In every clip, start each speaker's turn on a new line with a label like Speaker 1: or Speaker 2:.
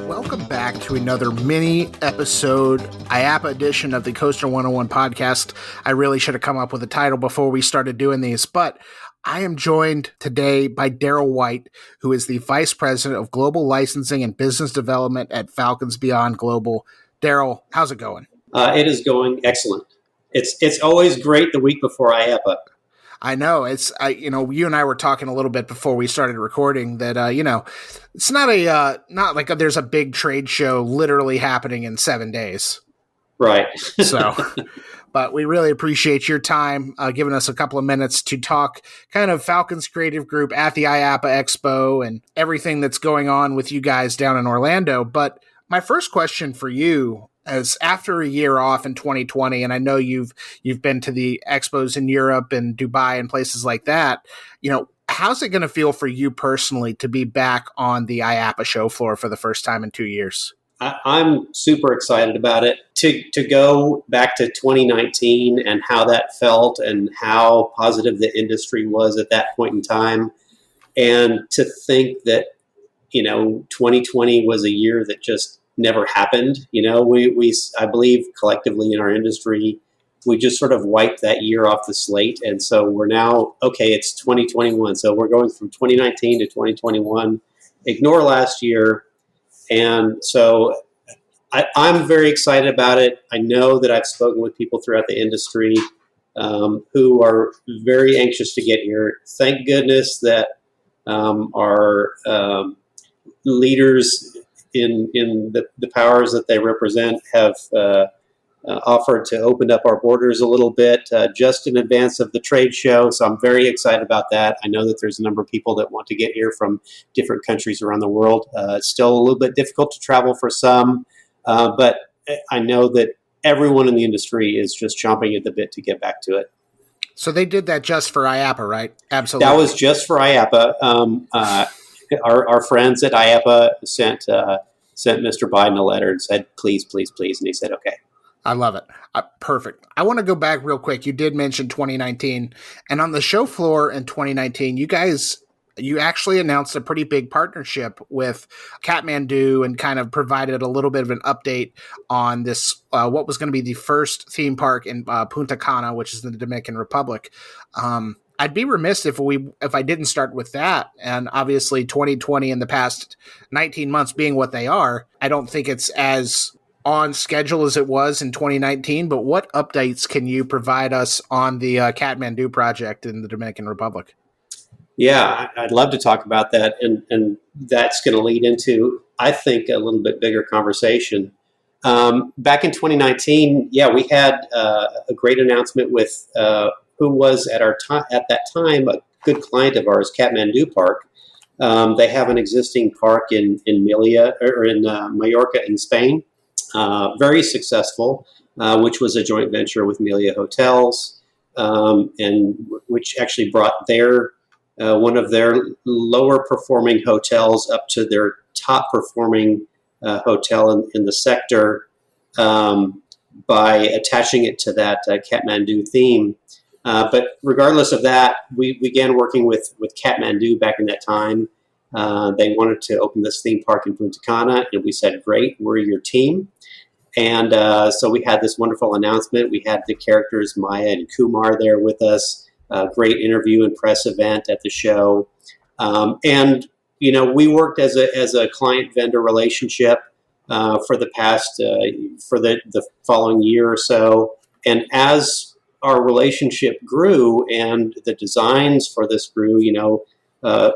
Speaker 1: Welcome back to another mini episode, IAAPA edition of the Coaster101 podcast. I really should have come up with a title before we started doing these, but I am joined today by Daryl White, who is the Vice President of Global Licensing and Business Development at Falcons Beyond Global. Daryl, how's it going?
Speaker 2: It is going excellent. It's always great the week before IAAPA.
Speaker 1: I know you and I were talking a little bit before we started recording that, it's not like there's a big trade show literally happening in 7 days.
Speaker 2: Right.
Speaker 1: But we really appreciate your time, giving us a couple of minutes to talk kind of Falcons Creative Group at the IAAPA Expo and everything that's going on with you guys down in Orlando. But my first question for you is, after a year off in 2020, and I know you've been to the expos in Europe and Dubai and places like that, how's it going to feel for you personally to be back on the IAAPA show floor for the first time in 2 years?
Speaker 2: I'm super excited about it. To go back to 2019 and how that felt and how positive the industry was at that point in time, and to think that 2020 was a year that just never happened. I believe collectively in our industry, we just sort of wiped that year off the slate. And so we're now, it's 2021. So we're going from 2019 to 2021, ignore last year. And so I'm very excited about it. I know that I've spoken with people throughout the industry who are very anxious to get here. Thank goodness that our leaders in the powers that they represent have offered to open up our borders a little bit just in advance of the trade show. So I'm very excited about that. I know that there's a number of people that want to get here from different countries around the world. It's still a little bit difficult to travel for some, but I know that everyone in the industry is just chomping at the bit to get back to it.
Speaker 1: So they did that just for IAAPA, right? Absolutely.
Speaker 2: That was just for IAAPA. Our friends at IAAPA sent Mr. Biden a letter and said, please, please, please. And he said, okay.
Speaker 1: I love it. Perfect. I want to go back real quick. You did mention 2019. And on the show floor in 2019, you actually announced a pretty big partnership with Kathmandu and kind of provided a little bit of an update on this, what was going to be the first theme park in Punta Cana, which is in the Dominican Republic. I'd be remiss if I didn't start with that. And obviously 2020 and the past 19 months being what they are, I don't think it's as on schedule as it was in 2019, but what updates can you provide us on the Kathmandu project in the Dominican Republic?
Speaker 2: Yeah, I'd love to talk about that. And that's going to lead into, I think, a little bit bigger conversation. Back in 2019, we had a great announcement with who was at that time a good client of ours, Kathmandu Park. They have an existing park in Mallorca in Spain, very successful, which was a joint venture with Melia Hotels, and which actually brought one of their lower performing hotels up to their top performing hotel in the sector by attaching it to that Kathmandu theme. But regardless of that, we began working with Kathmandu back in that time. They wanted to open this theme park in Punta Cana, and we said, great, we're your team. And so we had this wonderful announcement. We had the characters Maya and Kumar there with us. Great interview and press event at the show. And we worked as a client-vendor relationship for the past, for the following year or so. And as our relationship grew and the designs for this grew,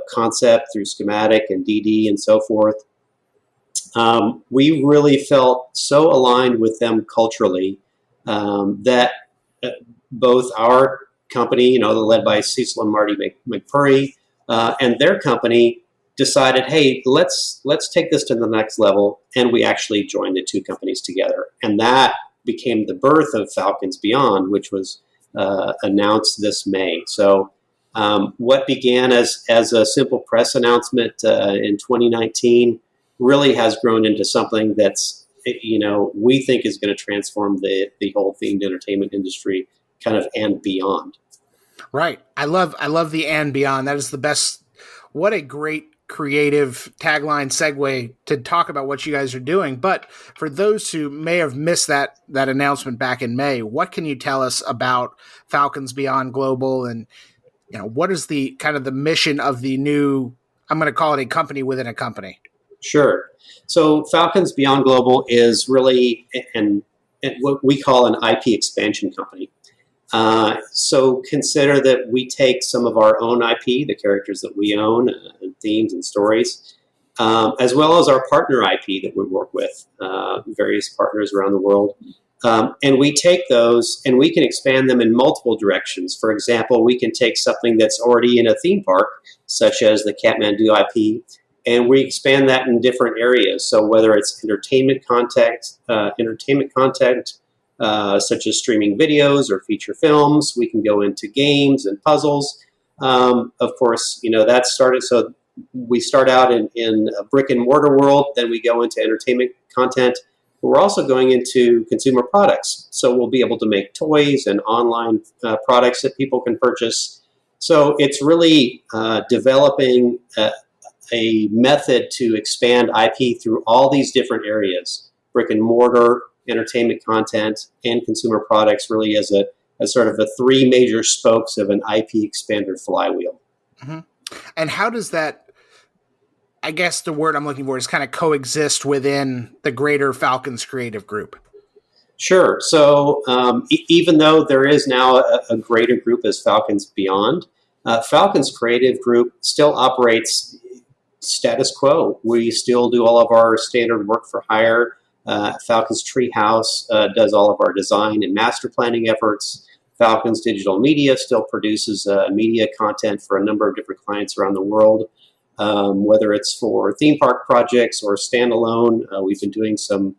Speaker 2: concept through schematic and DD and so forth, we really felt so aligned with them culturally that both our company, led by Cecil and Marty McPurry, and their company decided, hey, let's take this to the next level, and we actually joined the two companies together, and that became the birth of Falcons Beyond, which was announced this May. So what began as a simple press announcement in 2019 really has grown into something that's, we think is going to transform the whole themed entertainment industry kind of and beyond.
Speaker 1: Right. I love the and beyond. That is the best. What a great creative tagline segue to talk about what you guys are doing. But for those who may have missed that announcement back in May, what can you tell us about Falcons Beyond Global, and what is the kind of the mission of the new, I'm going to call it a company within a company?
Speaker 2: Sure. So Falcons Beyond Global is really and what we call an IP expansion company. So consider that we take some of our own IP, the characters that we own, and themes and stories, as well as our partner IP that we work with, various partners around the world. And we take those and we can expand them in multiple directions. For example, we can take something that's already in a theme park, such as the Kathmandu IP, and we expand that in different areas. So whether it's entertainment content, such as streaming videos or feature films, we can go into games and puzzles. Of course, that started. So we start out in a brick and mortar world, then we go into entertainment content. But we're also going into consumer products. So we'll be able to make toys and online products that people can purchase. So it's really developing a method to expand IP through all these different areas: brick and mortar, entertainment content, and consumer products, really as sort of the three major spokes of an IP expander flywheel.
Speaker 1: Mm-hmm. And how does that, I guess the word I'm looking for is kind of coexist within the greater Falcons creative group?
Speaker 2: Sure. So even though there is now a greater group as Falcons Beyond, Falcons Creative Group still operates status quo. We still do all of our standard work for hire. Falcons Treehouse does all of our design and master planning efforts. Falcons Digital Media still produces media content for a number of different clients around the world, whether it's for theme park projects or standalone. We've been doing some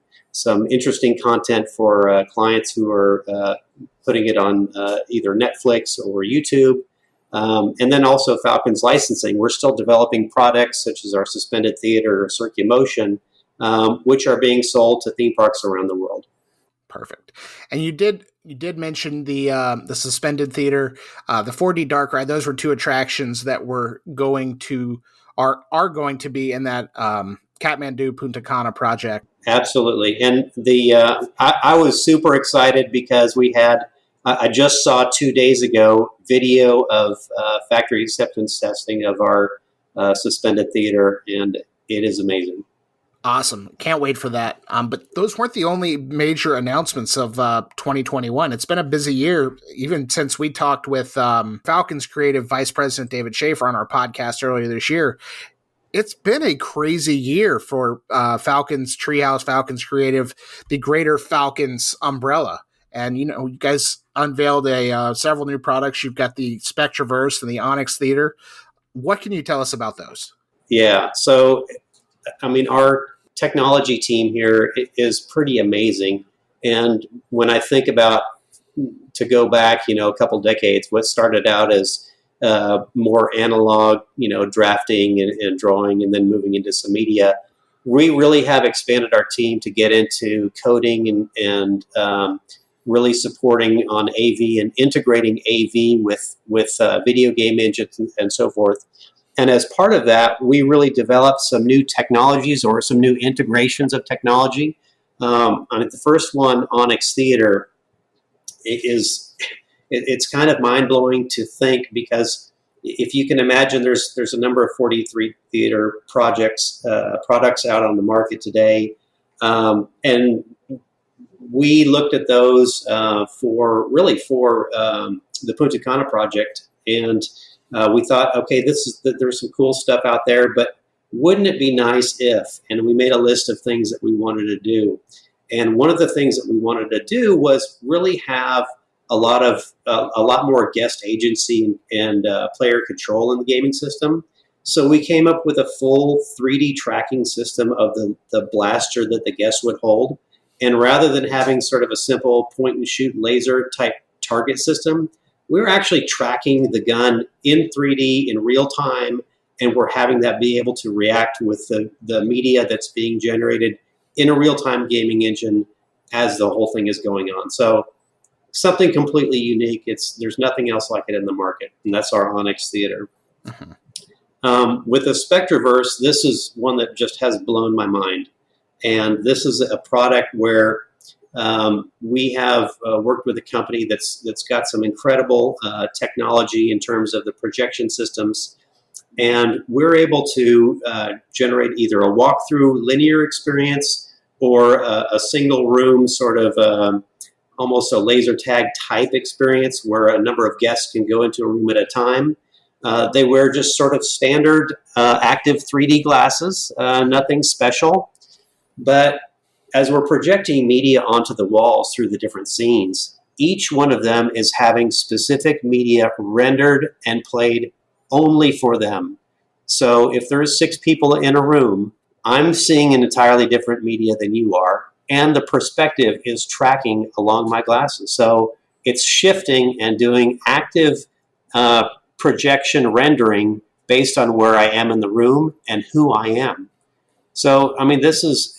Speaker 2: interesting content for clients who are putting it on either Netflix or YouTube. And then also Falcons Licensing. We're still developing products such as our suspended theater or Circumotion, which are being sold to theme parks around the world.
Speaker 1: Perfect. And you did mention the suspended theater, the 4D dark ride. Those were two attractions that were going to are going to be in that Kathmandu Punta Cana project.
Speaker 2: Absolutely. And I was super excited because I just saw 2 days ago video of factory acceptance testing of our suspended theater, and it is amazing.
Speaker 1: Awesome. Can't wait for that. But those weren't the only major announcements of 2021. It's been a busy year, even since we talked with Falcons Creative Vice President David Schaefer on our podcast earlier this year. It's been a crazy year for Falcons Treehouse, Falcons Creative, the greater Falcons umbrella. And, you guys unveiled several new products. You've got the Spectraverse and the Onyx Theater. What can you tell us about those?
Speaker 2: Yeah. So, our technology team here is pretty amazing. And when I think about, to go back, a couple decades, what started out as more analog, drafting and drawing, and then moving into some media, we really have expanded our team to get into coding and really supporting on AV and integrating AV with video game engines and so forth. And as part of that, we really developed some new technologies or some new integrations of technology. On the first one, Onyx Theater, it's kind of mind-blowing to think, because if you can imagine, there's a number of 43 theater products out on the market today, and we looked at those for the Punta Cana project, and we thought, okay, there's some cool stuff out there, but wouldn't it be nice if? And we made a list of things that we wanted to do, and one of the things that we wanted to do was really have a lot more guest agency and player control in the gaming system. So we came up with a full 3D tracking system of the blaster that the guests would hold. And rather than having sort of a simple point and shoot laser type target system, we were actually tracking the gun in 3D in real time, and we're having that be able to react with the media that's being generated in a real-time gaming engine as the whole thing is going on. So something completely unique. There's nothing else like it in the market, and that's our Onyx Theater. With the Spectraverse, this is one that just has blown my mind. And this is a product where we have worked with a company that's got some incredible technology in terms of the projection systems. And we're able to generate either a walkthrough linear experience or a single room sort of almost a laser tag type experience where a number of guests can go into a room at a time. They wear just sort of standard active 3D glasses, nothing special. But as we're projecting media onto the walls through the different scenes, each one of them is having specific media rendered and played only for them. So if there's 6 people in a room, I'm seeing an entirely different media than you are, and the perspective is tracking along my glasses. So it's shifting and doing active projection rendering based on where I am in the room and who I am. So, I mean, this is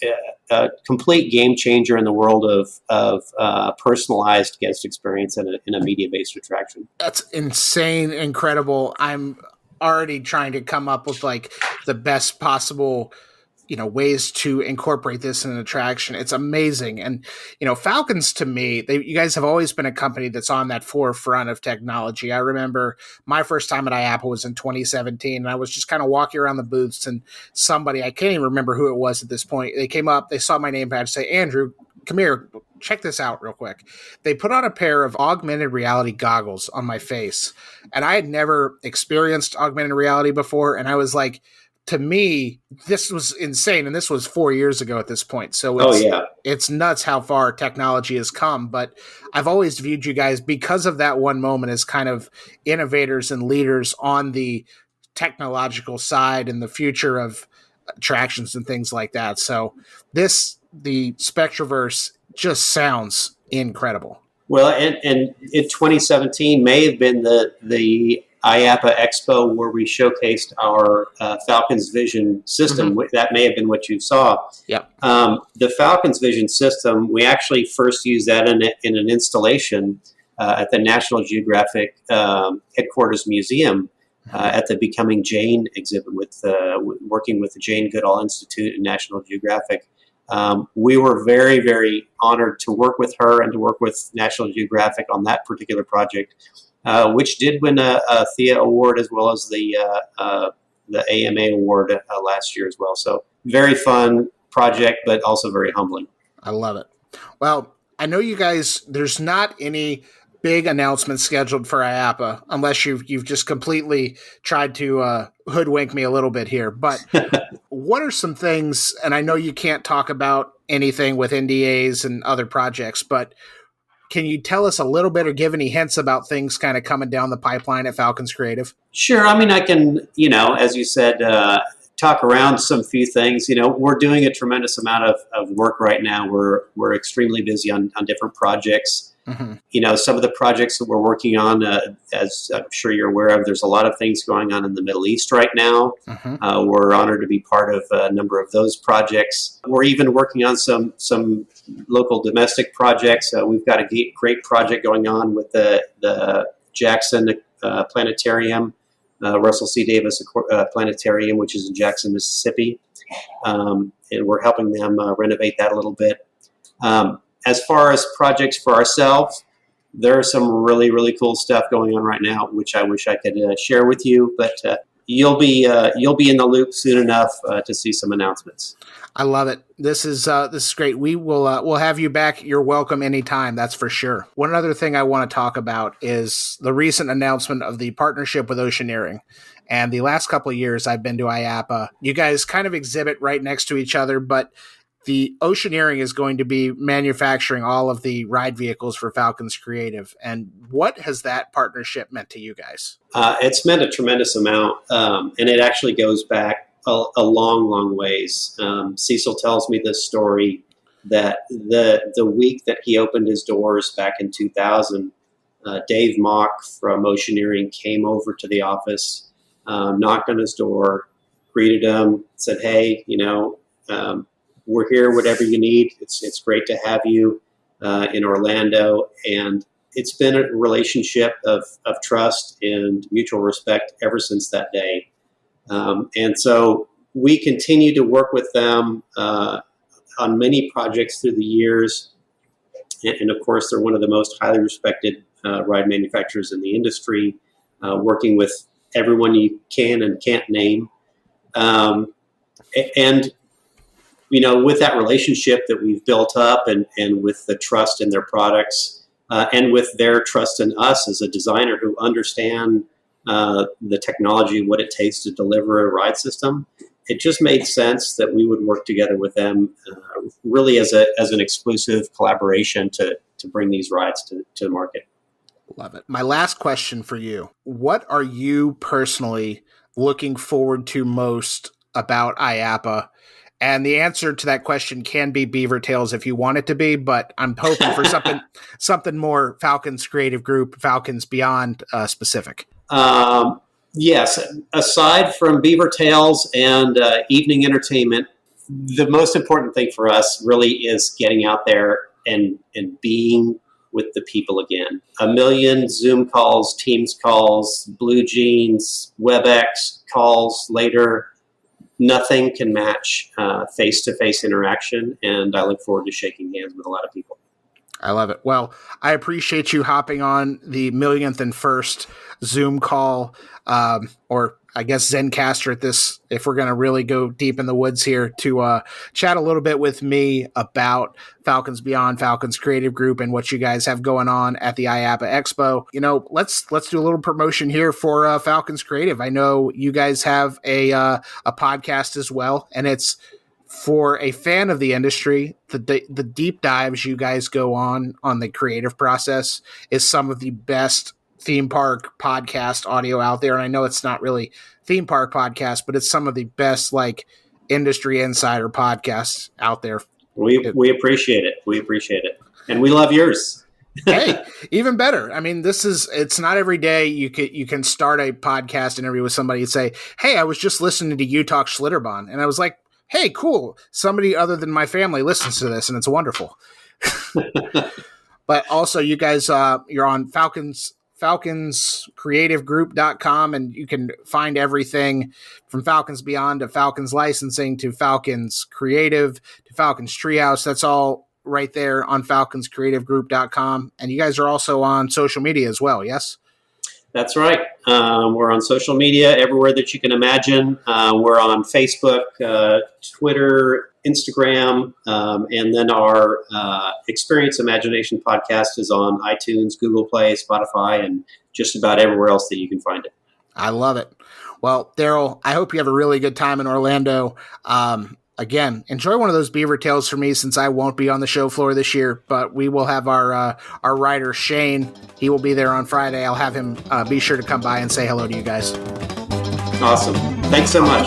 Speaker 2: a complete game changer in the world of personalized guest experience in a media-based attraction.
Speaker 1: That's insane, incredible. I'm already trying to come up with like the best possible, ways to incorporate this in an attraction. It's amazing. And, Falcons to me, you guys have always been a company that's on that forefront of technology. I remember my first time at IAAPA was in 2017, and I was just kind of walking around the booths, and somebody, I can't even remember who it was at this point, they came up, they saw my name badge, say, Andrew, come here, check this out real quick. They put on a pair of augmented reality goggles on my face, and I had never experienced augmented reality before, and I was like, to me, this was insane, and this was 4 years ago at this point. So it's nuts how far technology has come. But I've always viewed you guys, because of that one moment, as kind of innovators and leaders on the technological side and the future of attractions and things like that. So the Spectraverse just sounds incredible.
Speaker 2: Well, and in 2017 may have been the IAAPA Expo where we showcased our Falcon's Vision system. Mm-hmm. That may have been what you saw.
Speaker 1: Yep.
Speaker 2: The Falcon's Vision system, we actually first used that in an installation at the National Geographic Headquarters Museum at the Becoming Jane exhibit working with the Jane Goodall Institute and National Geographic. We were very, very honored to work with her and to work with National Geographic on that particular project, which did win a Thea Award as well as the AMA Award last year as well. So very fun project, but also very humbling.
Speaker 1: I love it. Well, I know you guys, there's not any big announcements scheduled for IAAPA unless you've just completely tried to hoodwink me a little bit here. But what are some things, and I know you can't talk about anything with NDAs and other projects, but can you tell us a little bit or give any hints about things kind of coming down the pipeline at Falcons Creative?
Speaker 2: Sure. I mean, I can, as you said, talk around some few things. We're doing a tremendous amount of work right now. We're extremely busy on different projects. Mm-hmm. Some of the projects that we're working on, as I'm sure you're aware of, there's a lot of things going on in the Middle East right now. Mm-hmm. We're honored to be part of a number of those projects. We're even working on some local domestic projects. We've got a great project going on with the Jackson Planetarium, Russell C. Davis Planetarium, which is in Jackson, Mississippi. And we're helping them renovate that a little bit. As far as projects for ourselves, there are some really, really cool stuff going on right now, which I wish I could share with you. But you'll be in the loop soon enough to see some announcements.
Speaker 1: I love it. This is great. We'll have you back. You're welcome anytime. That's for sure. One other thing I want to talk about is the recent announcement of the partnership with Oceaneering. And the last couple of years I've been to IAAPA, you guys kind of exhibit right next to each other, but the Oceaneering is going to be manufacturing all of the ride vehicles for Falcons Creative. And what has that partnership meant to you guys?
Speaker 2: It's meant a tremendous amount, and it actually goes back a long, long ways. Cecil tells me this story that the week that he opened his doors back in 2000, Dave Mock from Oceaneering came over to the office, knocked on his door, greeted him, said, "Hey, we're here, whatever you need. It's great to have you in Orlando." And it's been a relationship of trust and mutual respect ever since that day. And so we continue to work with them on many projects through the years. And of course, they're one of the most highly respected ride manufacturers in the industry, working with everyone you can and can't name. And with that relationship that we've built up and with the trust in their products and with their trust in us as a designer who understand the technology, what it takes to deliver a ride system, it just made sense that we would work together with them really as an exclusive collaboration to bring these rides to the market.
Speaker 1: Love it. My last question for you. What are you personally looking forward to most about IAAPA? And the answer to that question can be Beaver Tails if you want it to be, but I'm hoping for something more Falcon's Creative Group, Falcons Beyond specific.
Speaker 2: Yes. Aside from Beaver Tails and evening entertainment, the most important thing for us really is getting out there and being with the people again. 1 million Zoom calls, Teams calls, Blue Jeans, WebEx calls later. Nothing can match face-to-face interaction, and I look forward to shaking hands with a lot of people.
Speaker 1: I love it. Well, I appreciate you hopping on the millionth and first Zoom call, or I guess Zencaster at this, if we're going to really go deep in the woods here, to chat a little bit with me about Falcons Beyond, Falcons Creative Group, and what you guys have going on at the IAAPA Expo. Let's do a little promotion here for Falcons Creative. I know you guys have a podcast as well, and it's for a fan of the industry. The deep dives you guys go on the creative process is some of the best theme park podcast audio out there. And I know it's not really theme park podcast, but it's some of the best industry insider podcasts out there.
Speaker 2: We appreciate it. We appreciate it. And we love yours.
Speaker 1: Hey, even better. I mean, it's not every day you can start a podcast interview with somebody and say, hey, I was just listening to you talk Schlitterbahn. And I was like, hey, cool. Somebody other than my family listens to this, and it's wonderful. But also, you guys, you're on falconscreativegroup.com, and you can find everything from Falcons Beyond to Falcons Licensing to Falcons Creative to Falcons Treehouse. That's all right there on falconscreativegroup.com. And you guys are also on social media as well, yes?
Speaker 2: That's right. We're on social media everywhere that you can imagine. We're on Facebook, Twitter, Instagram, and then our Experience Imagination podcast is on iTunes, Google Play, Spotify, and just about everywhere else that you can find it.
Speaker 1: I love it. Well, Daryl, I hope you have a really good time in Orlando. Again, enjoy one of those beaver tails for me, since I won't be on the show floor this year, but we will have our writer, Shane. He will be there on Friday. I'll have him be sure to come by and say hello to you guys.
Speaker 2: Awesome. Thanks so much.